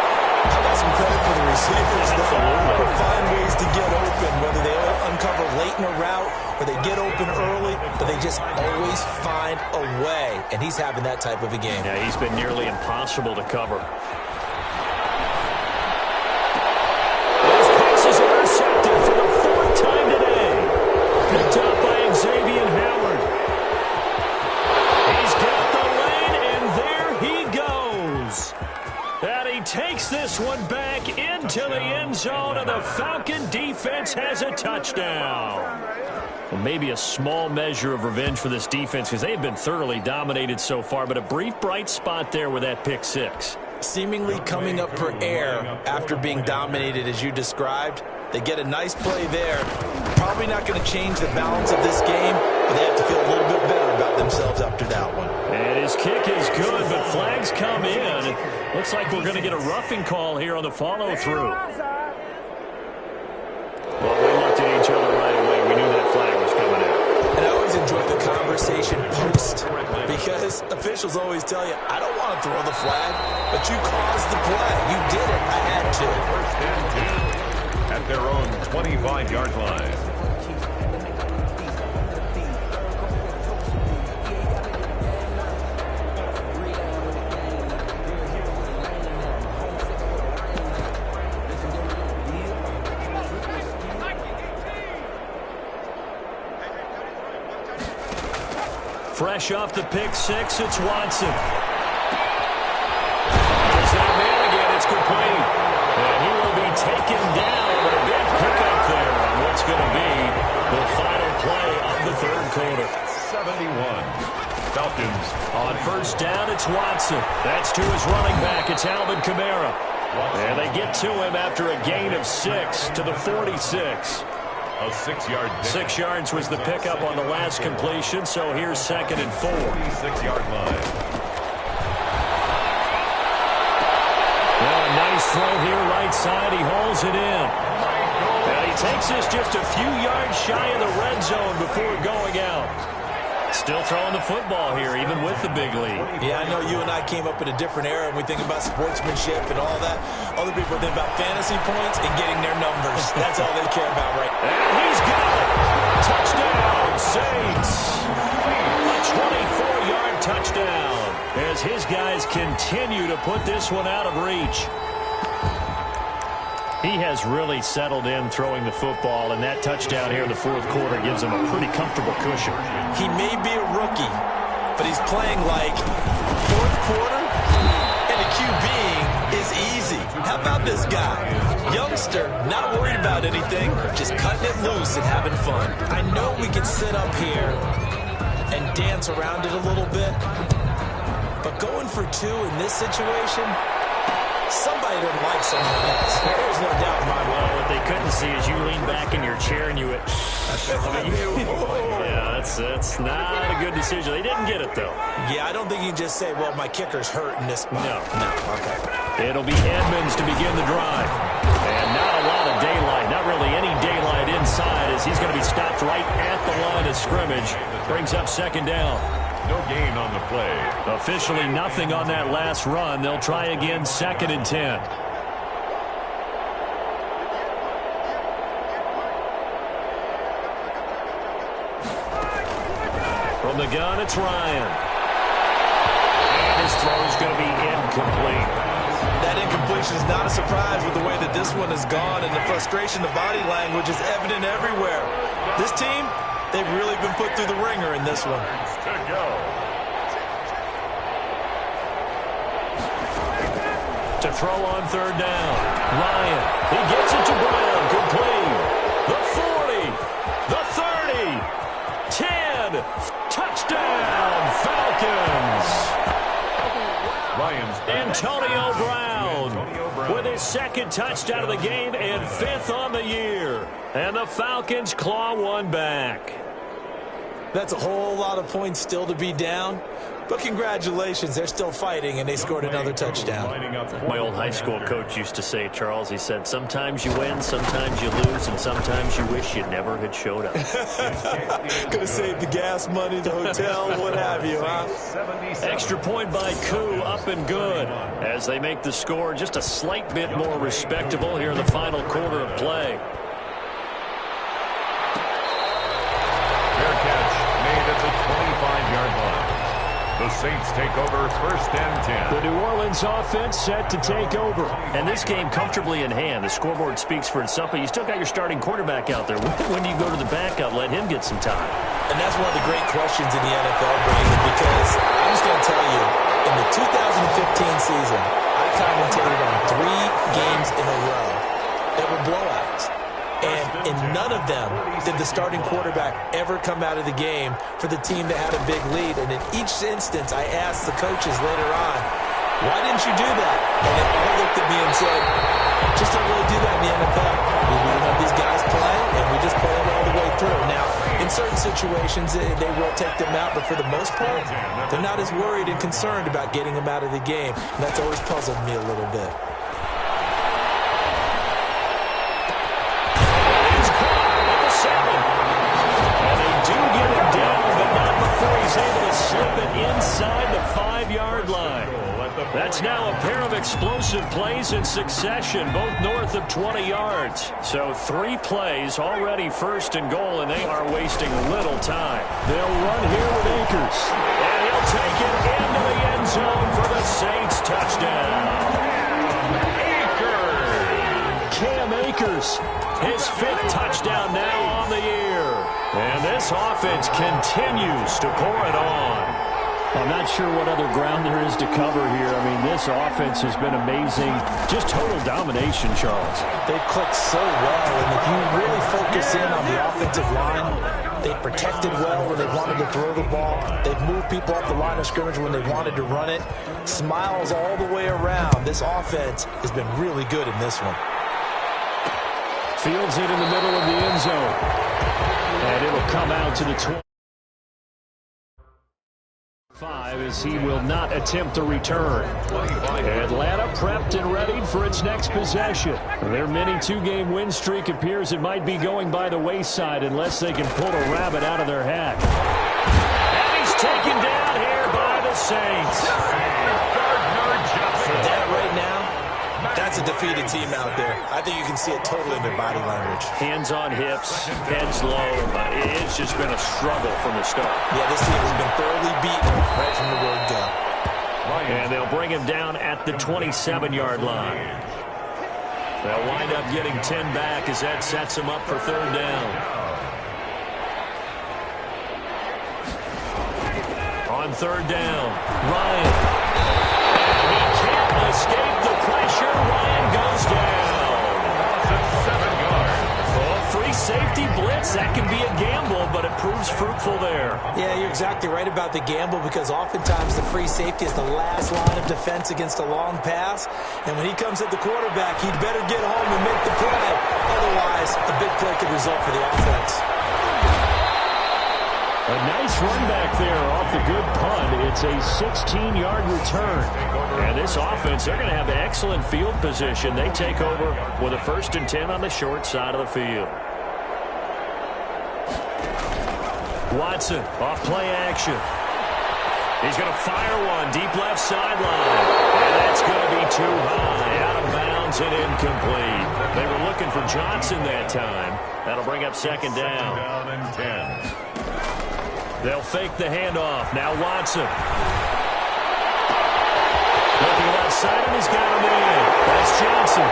How about some credit for the receivers, though, who find ways to get open, whether they uncover late in a route or they get open early, but they just always find a way. And he's having that type of a game. Yeah, he's been nearly impossible to cover. Those passes intercepted for the 4th time today. Picked up by Xavier Howard. He's got the lane, and there he goes. And he takes this one back into the end zone, and the Falcon defense has a touchdown. Well, maybe a small measure of revenge for this defense because they've been thoroughly dominated so far, but a brief bright spot there with that pick 6. Seemingly coming up for air after being dominated as you described. They get a nice play there. Probably not going to change the balance of this game, but they have to feel a little bit better about themselves after that one. And his kick is good, but flags come in. Looks like we're going to get a roughing call here on the follow-through. Well, we looked at each other right away. We knew that flag was coming in. And I always enjoy the conversation post because officials always tell you, I don't want to throw the flag, but you caused the play. You did it. I had to. 1st and 10 at their own 25-yard line. Fresh off the pick 6, it's Watson. There's that man again, it's complete. him down, but a big pickup there on what's going to be the final play of the third quarter. 71. Falcons. On first down, it's Watson. That's to his running back. It's Alvin Kamara. And they get to him after a gain of 6 to the 46. A 6-yard. 6 yards was the pickup on the last completion, so here's 2nd and 4. 46-yard line. Well, a nice throw here, right side. He hauls it in. And he takes this just a few yards shy of the red zone before going out. Still throwing the football here, even with the big lead. Yeah, I know you and I came up in a different era, and we think about sportsmanship and all that. Other people think about fantasy points and getting their numbers. That's all they care about right now. And he's got it. Touchdown, Saints. A 24-yard touchdown as his guys continue to put this one out of reach. He has really settled in throwing the football, and that touchdown here in the fourth quarter gives him a pretty comfortable cushion. He may be a rookie, but he's playing like fourth quarter, and the QB is easy. How about this guy? Youngster, not worried about anything, just cutting it loose and having fun. I know we can sit up here and dance around it a little bit, but going for 2 in this situation, somebody didn't like someone else. There's no doubt in my mind. Well, what they couldn't see is you lean back in your chair and you went, yeah, that's not a good decision. They didn't get it, though. Yeah, I don't think you can just say, well, my kicker's hurt in this spot. No. Okay. It'll be Edmonds to begin the drive. And not a lot of daylight, not really any daylight inside, as he's going to be stopped right at the line of scrimmage. Brings up 2nd down. No gain on the play. Officially nothing on that last run. They'll try again 2nd and 10. From the gun, it's Ryan. And his throw is going to be incomplete. That incompletion is not a surprise with the way that this one has gone, and the frustration, the body language is evident everywhere. This team, they've really been put through the ringer in this one. To go. To throw on 3rd down. Ryan, he gets it to Brown. Complete. The 40. The 30. 10. Touchdown, Falcons. Lions. Antonio Brown with his 2nd touchdown of the game and 5th on the year. And the Falcons claw one back. That's a whole lot of points still to be down. But congratulations, they're still fighting, and they scored another touchdound. My old high school coach used to say, Charles, he said, sometimes you win, sometimes you lose, and sometimes you wish you never had showed up. Could have saved the gas money, the hotel, what have you, huh? Extra point by Koo, up and good, as they make the score just a slight bit more respectable here in the final quarter of play. Fair catch made at the 25-yard line. The Saints take over 1st and 10. The New Orleans offense set to take over. And this game comfortably in hand. The scoreboard speaks for itself, but you still got your starting quarterback out there. When do you go to the backup, let him get some time? And that's one of the great questions in the NFL, Brandon, because I'm just going to tell you, in the 2015 season, I commentated on 3 games in a row that were blowouts. And in none of them did the starting quarterback ever come out of the game for the team that had a big lead. And in each instance, I asked the coaches later on, why didn't you do that? And they all looked at me and said, just don't really do that in the NFL. We have these guys play, and we just play them all the way through. Now, in certain situations, they will take them out, but for the most part, they're not as worried and concerned about getting them out of the game. And that's always puzzled me a little bit. Slip it inside the 5-yard line. That's now a pair of explosive plays in succession, both north of 20 yards. So 3 plays, already 1st and goal, and they are wasting little time. They'll run here with Akers. And he'll take it into the end zone for the Saints touchdown. Cam Akers, his 5th touchdown now on the year. And this offense continues to pour it on. I'm not sure what other ground there is to cover here. I mean, this offense has been amazing. Just total domination, Charles. They've clicked so well, and if you really focus in on the offensive line, they've protected well when they wanted to throw the ball. They've moved people off the line of scrimmage when they wanted to run it. Smiles all the way around. This offense has been really good in this one. Fields it in the middle of the end zone. And it'll come out to the 25 as he will not attempt a return. Atlanta prepped and ready for its next possession. Their mini two-game win streak appears it might be going by the wayside unless they can pull a rabbit out of their hat. And he's taken down here by the Saints. That right now, that's a defeated team out there. I think you can see it totally in their body language. Hands on hips, heads low. It's just been a struggle from the start. Yeah, this team has been thoroughly beaten right from the word go. And they'll bring him down at the 27-yard line. They'll wind up getting 10 back as that sets them up for third down. On third down, Ryan. He can't escape the pressure. Ryan goes down. That's 7 yards. Oh, free safety blitz. That can be a gamble, but it proves fruitful there. Yeah, you're exactly right about the gamble because oftentimes the free safety is the last line of defense against a long pass. And when he comes at the quarterback, he'd better get home and make the play. Otherwise, a big play could result for the offense. A nice run back there off the good punt. It's a 16-yard return. And this offense, they're going to have excellent field position. They take over with a 1st and 10 on the short side of the field. Watson, off play action. He's going to fire one deep left sideline. And that's going to be too high. Out of bounds and incomplete. They were looking for Johnson that time. That'll bring up 2nd down. Down and 10. They'll fake the handoff. Now Watson. Looking left side, and he's got him in. That's Johnson.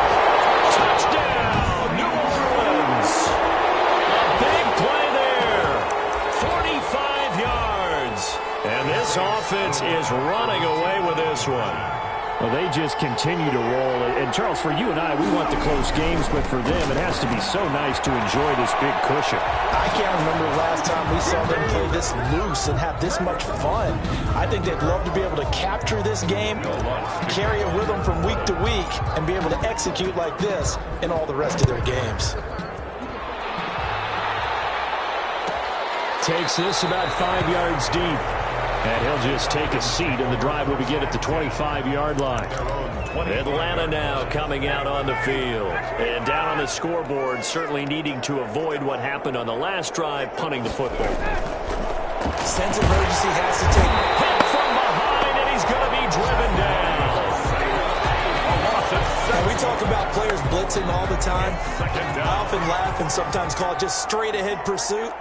Touchdown, New Orleans. A big play there. 45 yards. And this offense is running away with this one. Well, they just continue to roll. And, Charles, for you and I, we want the close games, but for them, it has to be so nice to enjoy this big cushion. I can't remember the last time we saw them play this loose and have this much fun. I think they'd love to be able to capture this game, carry it with them from week to week, and be able to execute like this in all the rest of their games. Takes this about 5 yards deep. And he'll just take a seat, and the drive will begin at the 25-yard line. Atlanta now coming out on the field. And down on the scoreboard, certainly needing to avoid what happened on the last drive, punting the football. Sense of urgency has to take. Hit from behind, and he's going to be driven down. And we talk about players blitzing all the time. I often laugh and sometimes call it just straight-ahead pursuit.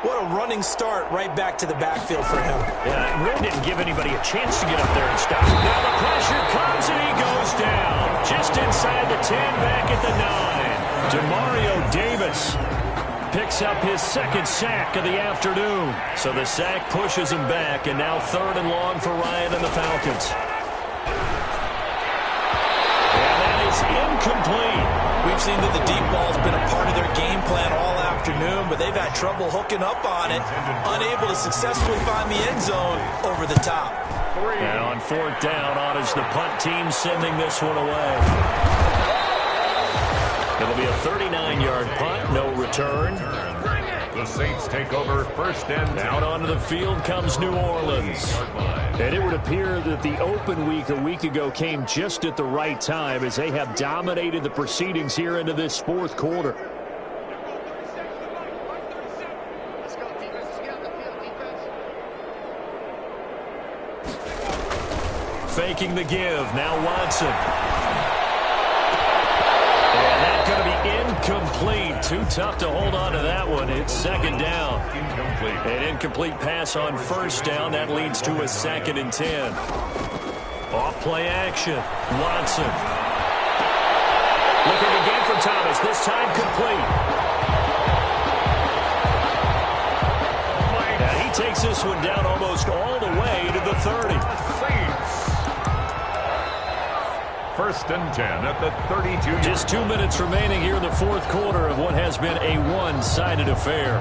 What a running start right back to the backfield for him. Yeah, it really didn't give anybody a chance to get up there and stop him. Now the pressure comes, and he goes down. Just inside the 10, back at the 9. Demario Davis picks up his 2nd sack of the afternoon. So the sack pushes him back, and now 3rd and long for Ryan and the Falcons. And that is incomplete. We've seen that the deep ball's been a part of their game plan all afternoon, but they've had trouble hooking up on it, unable to successfully find the end zone over the top. And on 4th down, on is the punt team sending this one away. It'll be a 39-yard punt, no return. The Saints take over 1st and 10. Out onto the field comes New Orleans. And it would appear that the open week a week ago came just at the right time as they have dominated the proceedings here into this 4th quarter. Faking the give. Now Watson. And that's going to be incomplete. Too tough to hold on to that one. It's 2nd down. Incomplete. An incomplete pass on 1st down. That leads to a 2nd and 10. Off play action. Watson. Looking again for Thomas. This time complete. And he takes this one down almost all the way to the 30. Saints. 1st and 10 at the 32. Just 2 minutes remaining here in the fourth quarter of what has been a one-sided affair.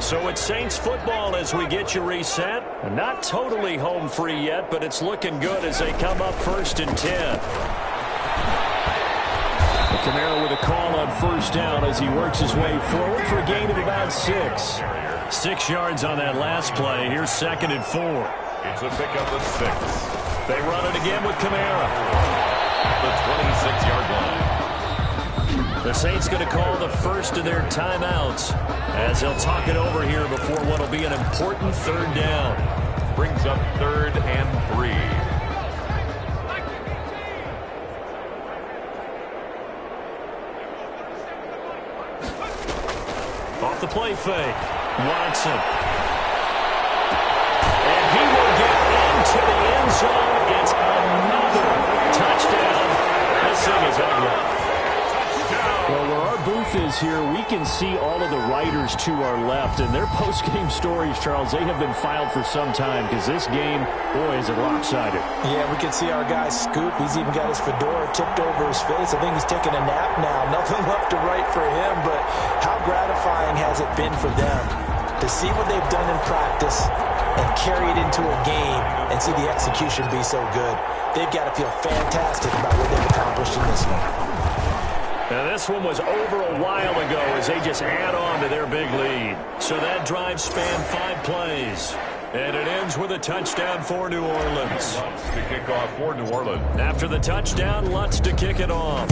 So it's Saints football as we get you reset. Not totally home free yet, but it's looking good as they come up 1st and 10. Kamara with a call on 1st down as he works his way forward for a gain of about 6. 6 yards on that last play. Here's 2nd and 4. It's a pickup of 6. They run it again with Kamara. The 26-yard line. The Saints going to call the first of their timeouts as they'll talk it over here before what will be an important 3rd down. Brings up 3rd and 3. Off the play fake. Watson. And he will get into the end zone. It's another touchdown. This thing is ugly. Well, where our booth is here, we can see all of the writers to our left. And their post-game stories, Charles, they have been filed for some time because this game, boy, is it lopsided. Yeah, we can see our guy Scoop. He's even got his fedora tipped over his face. I think he's taking a nap now. Nothing left to write for him, but how gratifying has it been for them to see what they've done in practice and carry it into a game and see the execution be so good. They've got to feel fantastic about what they've accomplished in this one. Now, this one was over a while ago as they just add on to their big lead. So that drive spanned 5 plays. And it ends with a touchdown for New Orleans. Lutz to kick off for New Orleans. After the touchdown, Lutz to kick it off.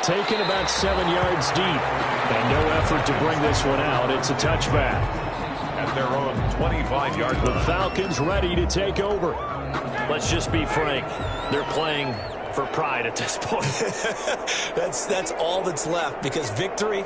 Taken about 7 yards deep. And no effort to bring this one out. It's a touchback. At their own 25-yard line. The Falcons ready to take over. Let's just be frank. They're playing for pride at this point. That's all that's left because victory,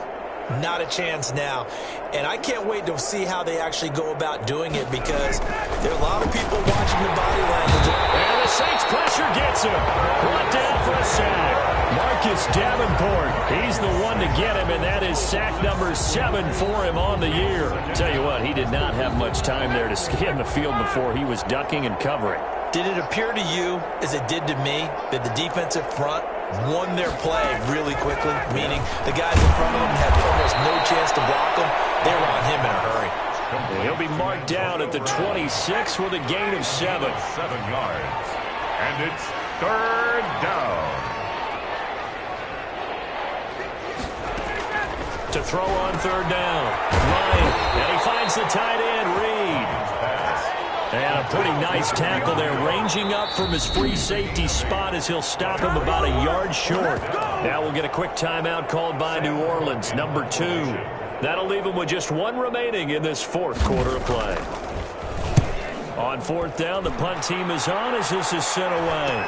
not a chance now. And I can't wait to see how they actually go about doing it because there are a lot of people watching the body language. And the Saints pressure gets him. Brought down for a sack. Marcus Davenport, he's the one to get him, and that is sack number 7 for him on the year. Tell you what, he did not have much time there to scan the field before he was ducking and covering. Did it appear to you, as it did to me, that the defensive front won their play really quickly? Meaning the guys in front of them had almost no chance to block them. They were on him in a hurry. He'll be marked down at the 26 with a gain of 7. 7 yards. And it's 3rd down. To throw on 3rd down. Ryan, and he finds the tight end, Reed. And a pretty nice tackle there, ranging up from his free safety spot as he'll stop him about a yard short. Now we'll get a quick timeout called by New Orleans, number 2. That'll leave him with just 1 remaining in this 4th quarter of play. On 4th down, the punt team is on as this is sent away.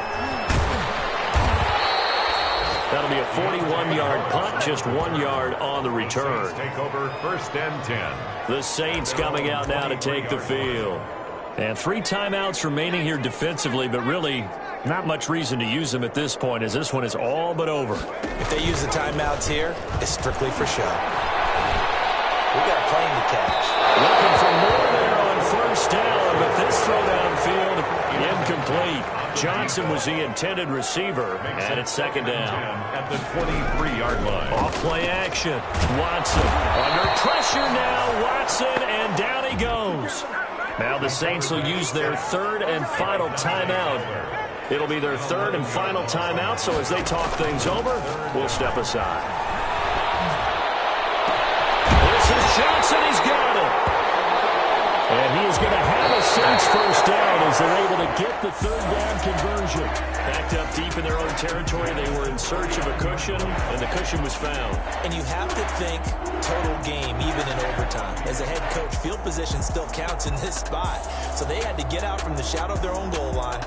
That'll be a 41-yard punt, just 1 yard on the return. Saints take over 1st and 10. The Saints coming out now to take the field. And 3 timeouts remaining here defensively, but really not much reason to use them at this point as this one is all but over. If they use the timeouts here, it's strictly for show. We got a plane to catch. Looking for more there on 1st down, but this throw downfield incomplete. Johnson was the intended receiver, and it's 2nd down. At the 23-yard line. Off play action. Watson under pressure now. Watson, and down he goes. Now the Saints will use their 3rd and final timeout. It'll be their 3rd and final timeout, so as they talk things over, we'll step aside. This is Johnson. He's got it. And he is going to have a Saints 1st down as they're able to get the 3rd down conversion. Backed up deep in their own territory, they were in search of a cushion, and the cushion was found. And you have to think total game, even in overtime. As a head coach, field position still counts in this spot. So they had to get out from the shadow of their own goal line,